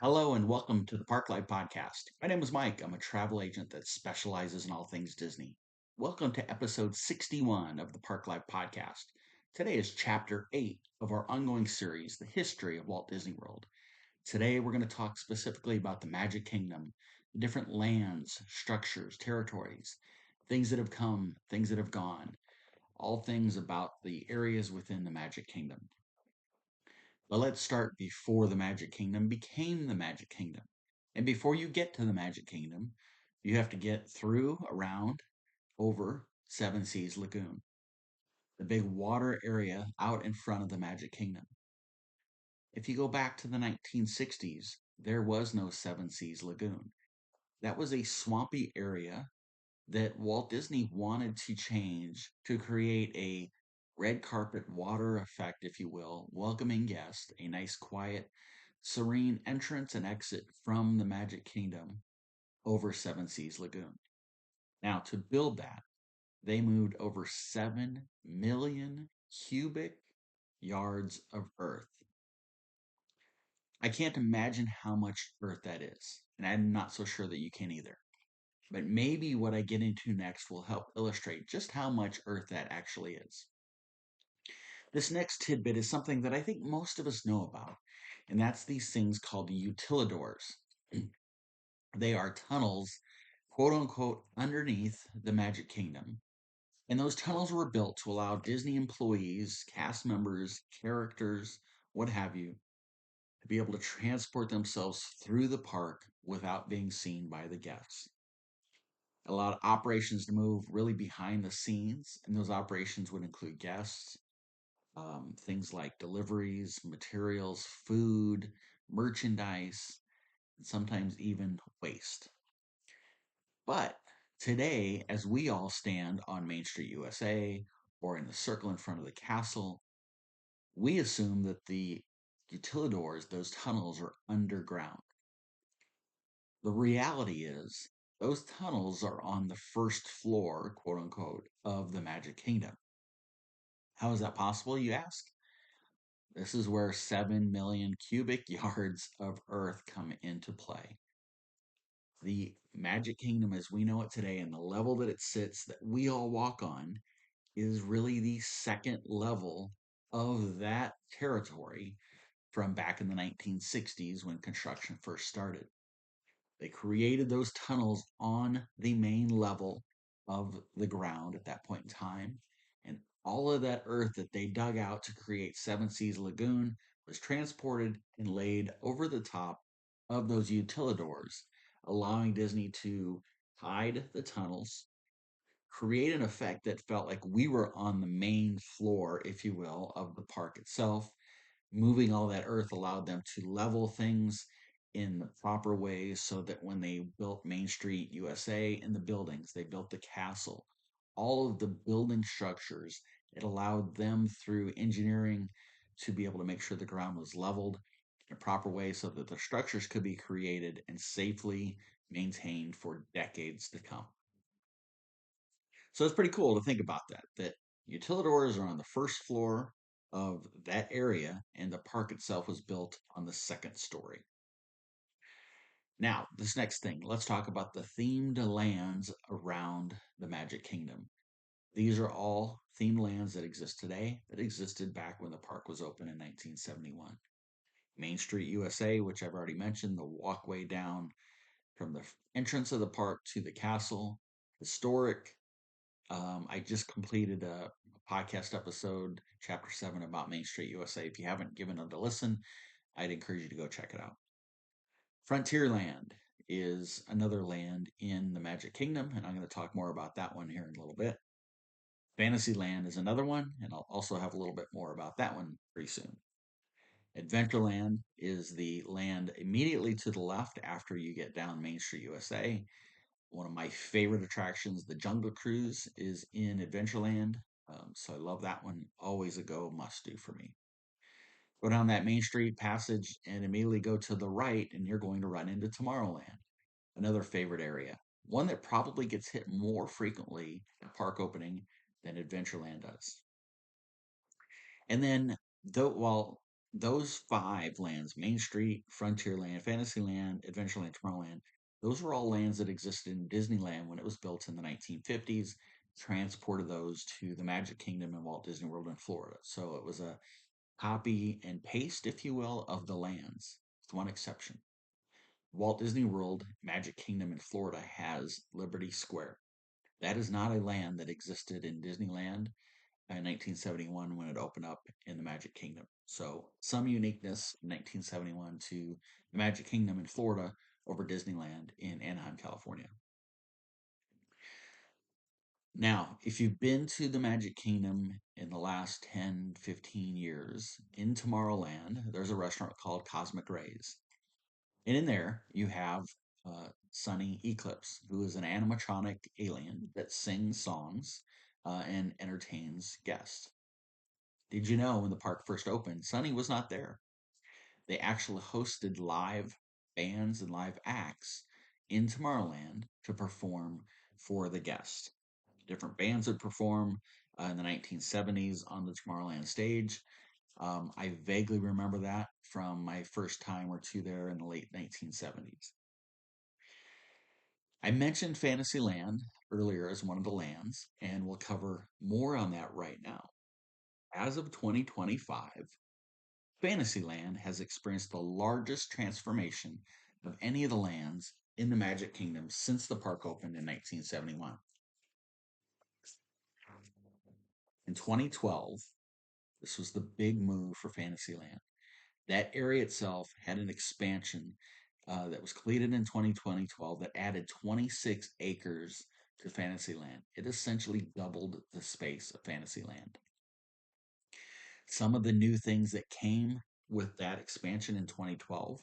Hello and welcome to the Park Life Podcast. My name is Mike. I'm a travel agent that specializes in all things Disney. Welcome to episode 61 of the Park Life Podcast. Today is chapter 8 of our ongoing series, The History of Walt Disney World. Today we're going to talk specifically about the Magic Kingdom, the different lands, structures, territories, things that have come, things that have gone, all things about the areas within the Magic Kingdom. But let's start before the Magic Kingdom became the Magic Kingdom. And before you get to the Magic Kingdom, you have to get through, around, over Seven Seas Lagoon, the big water area out in front of the Magic Kingdom. If you go back to the 1960s, there was no Seven Seas Lagoon. That was a swampy area that Walt Disney wanted to change to create a red carpet water effect, if you will, welcoming guests, a nice, quiet, serene entrance and exit from the Magic Kingdom over Seven Seas Lagoon. Now, to build that, they moved over 7 million cubic yards of earth. I can't imagine how much earth that is, and I'm not so sure that you can either. But maybe what I get into next will help illustrate just how much earth that actually is. This next tidbit is something that I think most of us know about, and that's these things called utilidors. They are tunnels, quote unquote, underneath the Magic Kingdom. And those tunnels were built to allow Disney employees, cast members, characters, what have you, to be able to transport themselves through the park without being seen by the guests. Allowed operations to move really behind the scenes, and those operations would include guests, things like deliveries, materials, food, merchandise, and sometimes even waste. But today, as we all stand on Main Street, USA, or in the circle in front of the castle, we assume that the utilidors, those tunnels, are underground. The reality is, those tunnels are on the first floor, quote unquote, of the Magic Kingdom. How is that possible, you ask? This is where 7 million cubic yards of earth come into play. The Magic Kingdom as we know it today and the level that it sits that we all walk on is really the second level of that territory from back in the 1960s when construction first started. They created those tunnels on the main level of the ground at that point in time. And all of that earth that they dug out to create Seven Seas Lagoon was transported and laid over the top of those utilidors, allowing Disney to hide the tunnels, create an effect that felt like we were on the main floor, if you will, of the park itself. Moving all that earth allowed them to level things in the proper ways so that when they built Main Street USA and the buildings, they built the castle, all of the building structures, it allowed them through engineering to be able to make sure the ground was leveled in a proper way so that the structures could be created and safely maintained for decades to come. So it's pretty cool to think about that utilidors are on the first floor of that area, and the park itself was built on the second story. Now, this next thing, let's talk about the themed lands around the Magic Kingdom. These are all themed lands that exist today, that existed back when the park was open in 1971. Main Street USA, which I've already mentioned, the walkway down from the entrance of the park to the castle, historic. I just completed a podcast episode, Chapter 7, about Main Street USA. If you haven't given it a listen, I'd encourage you to go check it out. Frontierland is another land in the Magic Kingdom, and I'm going to talk more about that one here in a little bit. Fantasyland is another one, and I'll also have a little bit more about that one pretty soon. Adventureland is the land immediately to the left after you get down Main Street USA. One of my favorite attractions, the Jungle Cruise, is in Adventureland. So I love that one. Always a go must do for me. Go down that Main Street passage and immediately go to the right, and you're going to run into Tomorrowland, another favorite area. One that probably gets hit more frequently at park opening than Adventureland does. And then, though, while Those five lands, Main Street, Frontierland, Fantasyland, Adventureland, Tomorrowland, those were all lands that existed in Disneyland when it was built in the 1950s, transported those to the Magic Kingdom and Walt Disney World in Florida. So it was a copy and paste, if you will, of the lands, with one exception. Walt Disney World Magic Kingdom in Florida has Liberty Square. That is not a land that existed in Disneyland in 1971 when it opened up in the Magic Kingdom. So, some uniqueness in 1971 to the Magic Kingdom in Florida over Disneyland in Anaheim, California. Now, if you've been to the Magic Kingdom in the last 10, 15 years, in Tomorrowland, there's a restaurant called Cosmic Rays. And in there, you have Sunny Eclipse, who is an animatronic alien that sings songs and entertains guests. Did you know when the park first opened, Sunny was not there? They actually hosted live bands and live acts in Tomorrowland to perform for the guests. Different bands would perform in the 1970s on the Tomorrowland stage. I vaguely remember that from my first time or two there in the late 1970s. I mentioned Fantasyland earlier as one of the lands, and we'll cover more on that right now. As of 2025, Fantasyland has experienced the largest transformation of any of the lands in the Magic Kingdom since the park opened in 1971. In 2012, this was the big move for Fantasyland. That area itself had an expansion that was completed in 2012 that added 26 acres to Fantasyland. It essentially doubled the space of Fantasyland. Some of the new things that came with that expansion in 2012: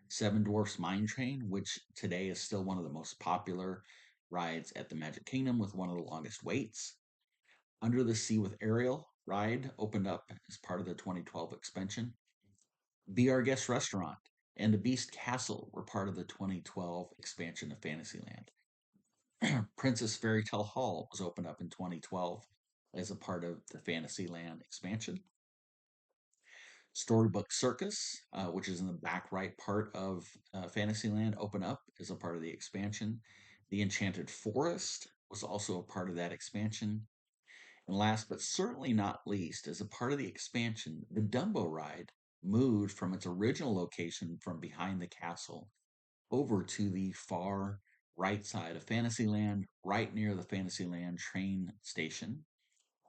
Seven Dwarfs Mine Train, which today is still one of the most popular rides at the Magic Kingdom with one of the longest waits. Under the Sea with Ariel ride opened up as part of the 2012 expansion. Be Our Guest Restaurant and the Beast Castle were part of the 2012 expansion of Fantasyland. Princess Fairy Tale Hall was opened up in 2012 as a part of the Fantasyland expansion. Storybook Circus, which is in the back right part of Fantasyland, opened up as a part of the expansion. The Enchanted Forest was also a part of that expansion. And last but certainly not least, as a part of the expansion, the Dumbo ride moved from its original location from behind the castle over to the far right side of Fantasyland, right near the Fantasyland train station.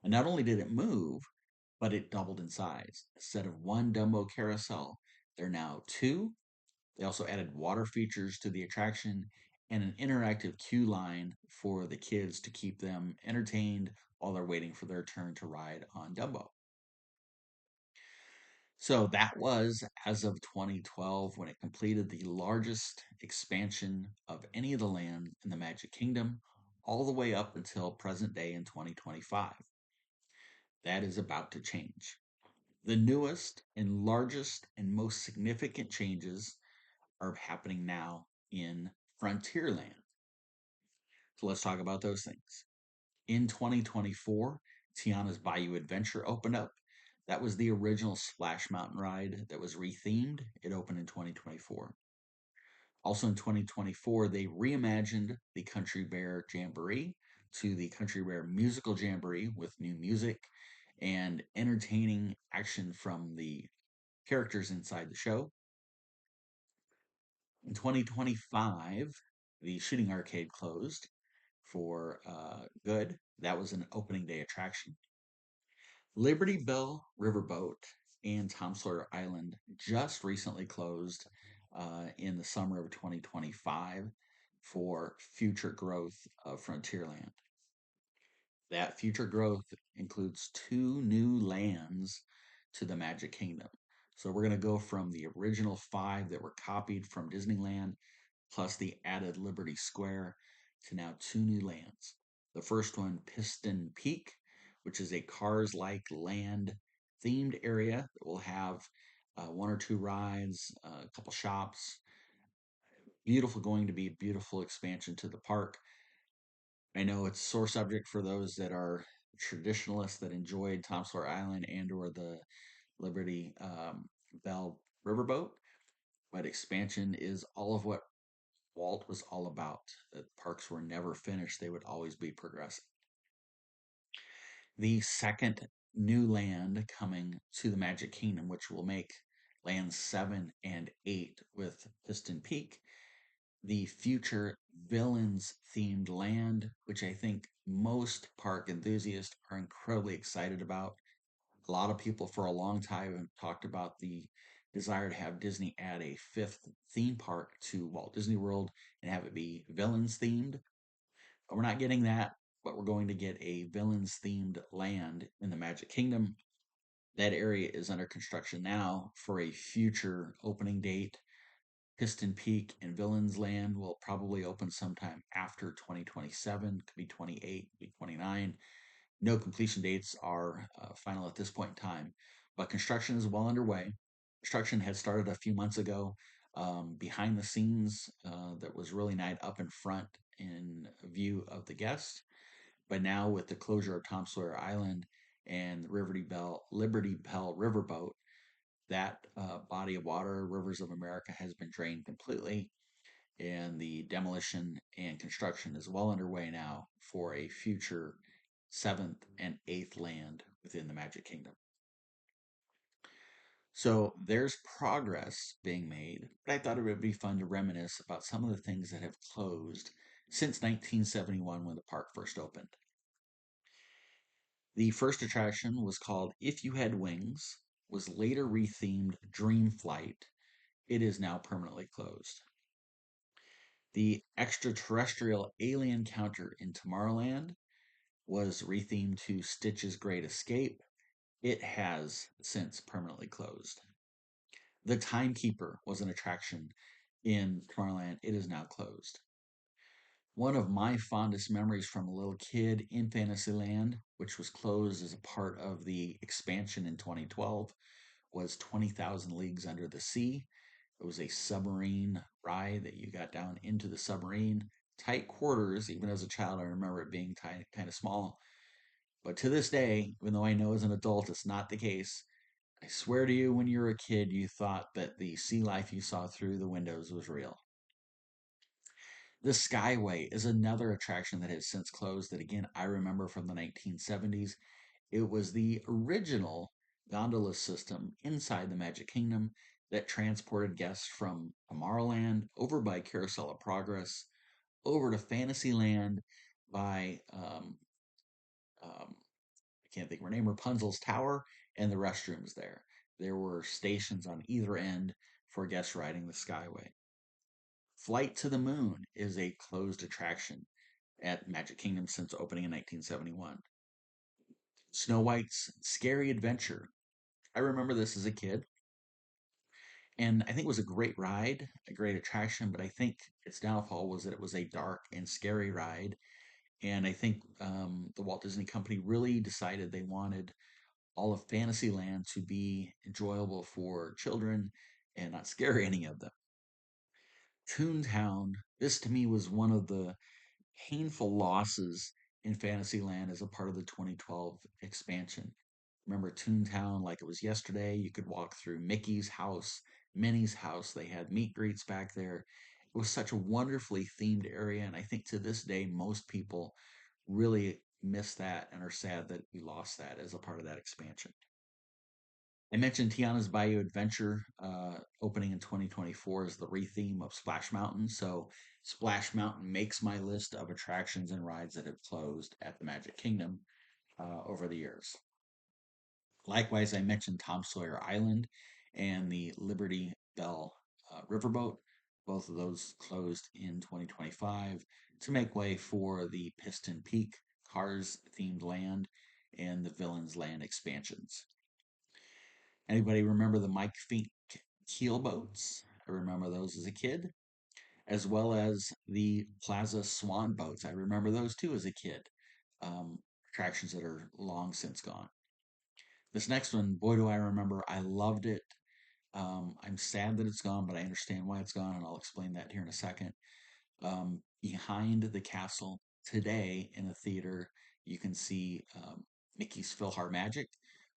And not only did it move, but it doubled in size. Instead of one Dumbo carousel, there are now two. They also added water features to the attraction and an interactive queue line for the kids to keep them entertained while they're waiting for their turn to ride on Dumbo. So that was, as of 2012, when it completed the largest expansion of any of the land in the Magic Kingdom, all the way up until present day in 2025. That is about to change. The newest and largest and most significant changes are happening now in Frontierland. So let's talk about those things. In 2024, Tiana's Bayou Adventure opened up. That was the original Splash Mountain ride that was rethemed. It opened in 2024. Also in 2024, they reimagined the Country Bear Jamboree to the Country Bear Musical Jamboree with new music and entertaining action from the characters inside the show. In 2025, the Shooting Arcade closed for good. That was an opening day attraction. Liberty Bell Riverboat and Tom Sawyer Island just recently closed in the summer of 2025 for future growth of Frontierland. That future growth includes two new lands to the Magic Kingdom. So we're going to go from the original five that were copied from Disneyland, plus the added Liberty Square, to now two new lands. The first one, Piston Peak, which is a Cars like land themed area that will have one or two rides, a couple shops. Beautiful, going to be a beautiful expansion to the park. I know it's sore subject for those that are traditionalists that enjoyed Tom Sawyer Island and or the Liberty Bell Riverboat, but expansion is all of what Walt was all about. The parks were never finished, they would always be progressing. The second new land coming to the Magic Kingdom, which will make lands 7 and 8 with Piston Peak, the future villains themed land, which I think most park enthusiasts are incredibly excited about. A lot of people for a long time have talked about the desire to have Disney add a fifth theme park to Walt Disney World and have it be villains themed. But we're not getting that, but we're going to get a villains themed land in the Magic Kingdom. That area is under construction now for a future opening date. Piston Peak and Villains Land will probably open sometime after 2027. Could be 28, could be 29. No completion dates are final at this point in time, but construction is well underway. Construction had started a few months ago behind the scenes that was really nice up in front in view of the guests. But now with the closure of Tom Sawyer Island and Liberty Bell Riverboat, that body of water, Rivers of America, has been drained completely, and the demolition and construction is well underway now for a future seventh and eighth land within the Magic Kingdom. So there's progress being made, but I thought it would be fun to reminisce about some of the things that have closed since 1971 when the park first opened. The first attraction was called If You Had Wings, was later rethemed Dream Flight. It is now permanently closed. The extraterrestrial alien counter in Tomorrowland was rethemed to Stitch's Great Escape. It has since permanently closed. The Timekeeper was an attraction in Tomorrowland. It is now closed. One of my fondest memories from a little kid in Fantasyland, which was closed as a part of the expansion in 2012, was 20,000 Leagues Under the Sea. It was a submarine ride that you got down into the submarine. Tight quarters, even as a child, I remember it being kind of small. But to this day, even though I know as an adult it's not the case, I swear to you, when you were a kid, you thought that the sea life you saw through the windows was real. The Skyway is another attraction that has since closed that, again, I remember from the 1970s. It was the original gondola system inside the Magic Kingdom that transported guests from Tomorrowland over by Carousel of Progress over to Fantasyland by I can't think of her name, Rapunzel's Tower, and the restrooms there. There were stations on either end for guests riding the Skyway. Flight to the Moon is a closed attraction at Magic Kingdom since opening in 1971. Snow White's Scary Adventure. I remember this as a kid, and I think it was a great ride, a great attraction, but I think its downfall was that it was a dark and scary ride. And I think the Walt Disney Company really decided they wanted all of Fantasyland to be enjoyable for children and not scare any of them. Toontown, this to me was one of the painful losses in Fantasyland as a part of the 2012 expansion. Remember Toontown like it was yesterday. You could walk through Mickey's house, Minnie's house. They had meet greets back there. It was such a wonderfully themed area, and I think to this day, most people really miss that and are sad that we lost that as a part of that expansion. I mentioned Tiana's Bayou Adventure opening in 2024 is the retheme of Splash Mountain. So Splash Mountain makes my list of attractions and rides that have closed at the Magic Kingdom over the years. Likewise, I mentioned Tom Sawyer Island and the Liberty Bell Riverboat. Both of those closed in 2025 to make way for the Piston Peak Cars themed land and the Villains Land expansions. Anybody remember the Mike Fink keel boats? I remember those as a kid, as well as the Plaza Swan boats. I remember those too as a kid. Attractions that are long since gone. This next one, boy, do I remember. I loved it. I'm sad that it's gone, but I understand why it's gone, and I'll explain that here in a second. Behind the castle today in a theater, you can see Mickey's PhilharMagic,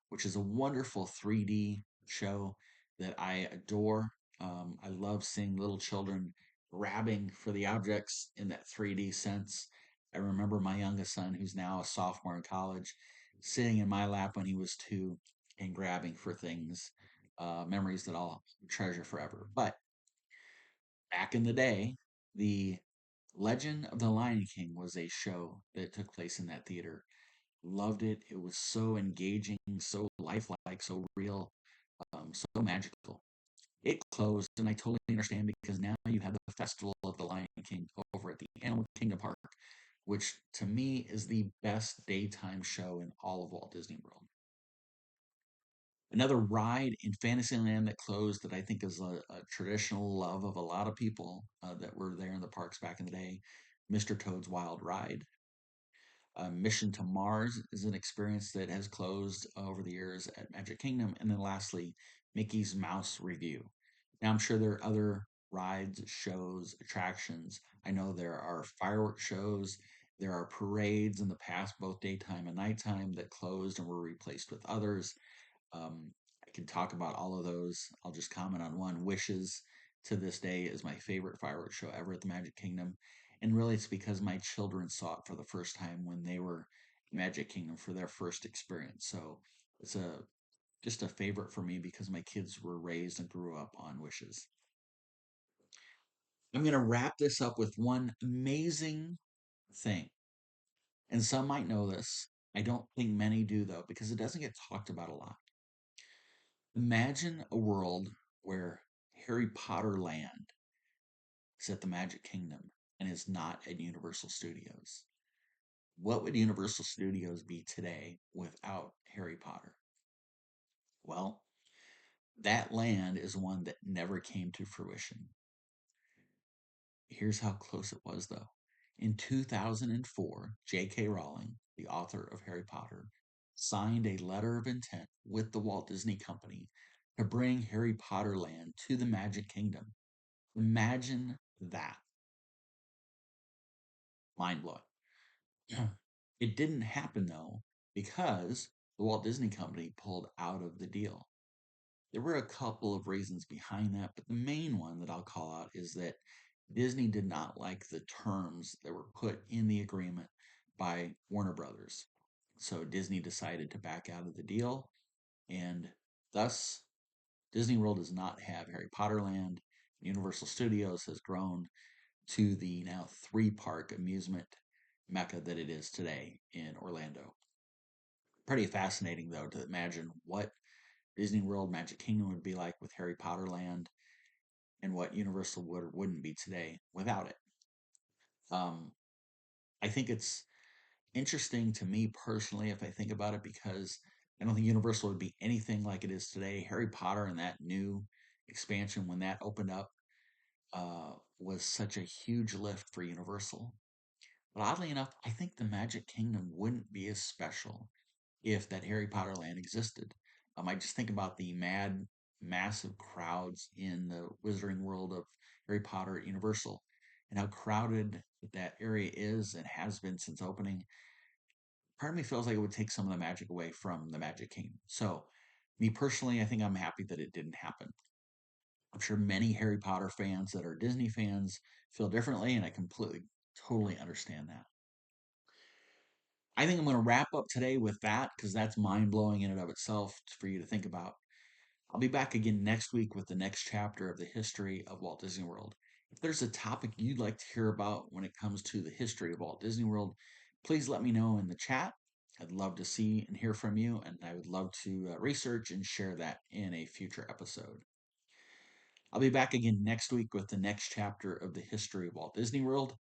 which is a wonderful 3D show. that I adore. I love seeing little children grabbing for the objects in that 3D sense. I remember my youngest son, who's now a sophomore in college, sitting in my lap when he was 2 and grabbing for things, memories that I'll treasure forever. But back in the day, the Legend of the Lion King was a show that took place in that theater. Loved it. It was so engaging, so lifelike, so real, so magical. It closed, and I totally understand because now you have the Festival of the Lion King over at the Animal Kingdom Park, which to me is the best daytime show in all of Walt Disney World. Another ride in Fantasyland that closed that I think is a traditional love of a lot of people that were there in the parks back in the day, Mr. Toad's Wild Ride. Mission to Mars is an experience that has closed over the years at Magic Kingdom. And then lastly, Mickey's Mouse Review. Now, I'm sure there are other rides, shows, attractions. I know there are fireworks shows, there are parades in the past, both daytime and nighttime, that closed and were replaced with others. Um, I can talk about all of those. I'll just comment on one. Wishes to this day is my favorite fireworks show ever at the Magic Kingdom. And really, it's because my children saw it for the first time when they were in Magic Kingdom for their first experience. So it's just a favorite for me because my kids were raised and grew up on Wishes. I'm going to wrap this up with one amazing thing. And some might know this. I don't think many do, though, because it doesn't get talked about a lot. Imagine a world where Harry Potter Land is at the Magic Kingdom and is not at Universal Studios. What would Universal Studios be today without Harry Potter? Well, that land is one that never came to fruition. Here's how close it was, though. In 2004, J.K. Rowling, the author of Harry Potter, signed a letter of intent with the Walt Disney Company to bring Harry Potter Land to the Magic Kingdom. Imagine that. Mind blowing. It didn't happen though because the Walt Disney Company pulled out of the deal. There were a couple of reasons behind that, but the main one that I'll call out is that Disney did not like the terms that were put in the agreement by Warner Brothers. So Disney decided to back out of the deal, and thus Disney World does not have Harry Potter Land. Universal Studios has grown to the now 3 park amusement mecca that it is today in Orlando. Pretty fascinating, though, to imagine what Disney World Magic Kingdom would be like with Harry Potter Land and what Universal would or wouldn't be today without it. Um, I think it's interesting to me personally if I think about it because I don't think Universal would be anything like it is today. Harry Potter and that new expansion, when that opened up, was such a huge lift for Universal. But oddly enough, I think the Magic Kingdom wouldn't be as special if that Harry Potter land existed. I just think about the massive crowds in the Wizarding World of Harry Potter at Universal and how crowded that area is and has been since opening. Part of me feels like it would take some of the magic away from the Magic Kingdom. So, me personally, I think I'm happy that it didn't happen. I'm sure many Harry Potter fans that are Disney fans feel differently, and I completely, totally understand that. I think I'm going to wrap up today with that because that's mind blowing in and of itself for you to think about. I'll be back again next week with the next chapter of the history of Walt Disney World. If there's a topic you'd like to hear about when it comes to the history of Walt Disney World, please let me know in the chat. I'd love to see and hear from you, and I would love to research and share that in a future episode. I'll be back again next week with the next chapter of the history of Walt Disney World.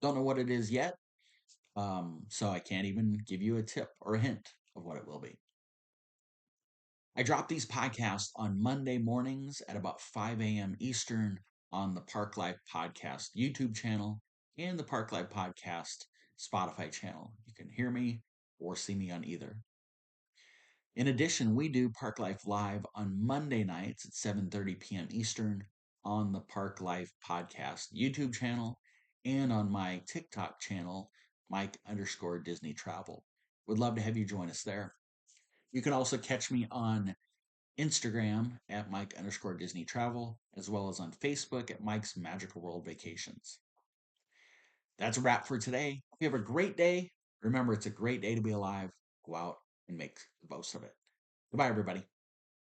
Don't know what it is yet, so I can't even give you a tip or a hint of what it will be. I drop these podcasts on Monday mornings at about 5 a.m. Eastern on the Park Life Podcast YouTube channel and the Park Life Podcast Spotify channel. You can hear me or see me on either. In addition, we do Park Life Live on Monday nights at 7:30 p.m. Eastern on the Park Life Podcast YouTube channel and on my TikTok channel, Mike_Disney Travel. Would love to have you join us there. You can also catch me on Instagram at Mike_Disney Travel, as well as on Facebook at Mike's Magical World Vacations. That's a wrap for today. Hope you have a great day. Remember, it's a great day to be alive. Go out and make the most of it. Goodbye, everybody.